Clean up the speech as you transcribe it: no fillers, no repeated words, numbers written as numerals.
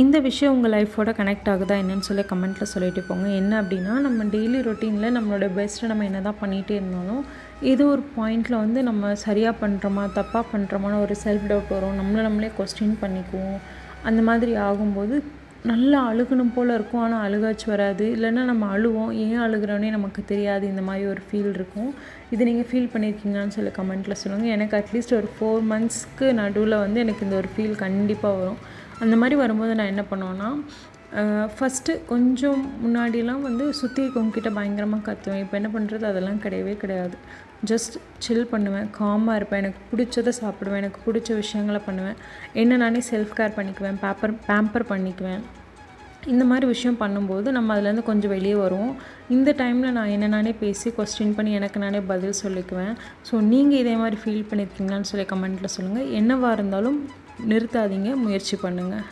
இந்த விஷயம் உங்கள் லைஃபோட கனெக்ட் ஆகுதா என்னன்னு சொல்லி கமெண்ட்டில் சொல்லிட்டு போங்க. என்ன அப்படின்னா, நம்ம டெய்லி ரொட்டீனில் நம்மளோட பெஸ்ட்டை நம்ம என்ன தான் பண்ணிகிட்டே இருந்தாலும் ஏதோ ஒரு பாயிண்டில் வந்து நம்ம சரியாக பண்ணுறோமா தப்பாக பண்ணுறோமான்னு ஒரு செல்ஃப் டவுட் வரும். நம்மளே கொஸ்டின் பண்ணிக்குவோம். அந்த மாதிரி ஆகும்போது நல்லா அழுகணும் போல் இருக்கும், ஆனால் அழுகாச்சு வராது. இல்லைன்னா நம்ம அழுவோம், ஏன் அழுகிறோன்னே நமக்கு தெரியாது. இந்த மாதிரி ஒரு ஃபீல் இருக்கும். இது நீங்கள் ஃபீல் பண்ணியிருக்கீங்களான்னு சொல்லி கமெண்ட்டில் சொல்லுங்கள். எனக்கு அட்லீஸ்ட் ஒரு 4 மந்த்ஸ்க்கு நடுவில் வந்து எனக்கு இந்த ஒரு ஃபீல் கண்டிப்பாக வரும். அந்த மாதிரி வரும்போது நான் என்ன பண்ணுவேன்னா, ஃபஸ்ட்டு கொஞ்சம் முன்னாடிலாம் வந்து சுற்றி இருக்கவங்கக்கிட்ட பயங்கரமாக கத்துவேன். இப்போ என்ன பண்ணுறது, அதெல்லாம் கிடையவே கிடையாது. ஜஸ்ட் சில் பண்ணுவேன், காமாக இருப்பேன், எனக்கு பிடிச்சதை சாப்பிடுவேன், எனக்கு பிடிச்ச விஷயங்களை பண்ணுவேன், என்ன நானே செல்ஃப் கேர் பண்ணிக்குவேன், பேம்பர் பண்ணிக்குவேன். இந்த மாதிரி விஷயம் பண்ணும்போது நம்ம அதுலேருந்து கொஞ்சம் வெளியே வருவோம். இந்த டைமில் நான் என்ன நானே பேசி கொஸ்டின் பண்ணி எனக்கு நானே பதில் சொல்லிக்குவேன். ஸோ நீங்கள் இதே மாதிரி ஃபீல் பண்ணியிருக்கீங்களான்னு சொல்லி கமெண்ட்டில் சொல்லுங்கள். என்னவாக இருந்தாலும் நிறுத்தாதீங்க, முயற்சி பண்ணுங்கள்.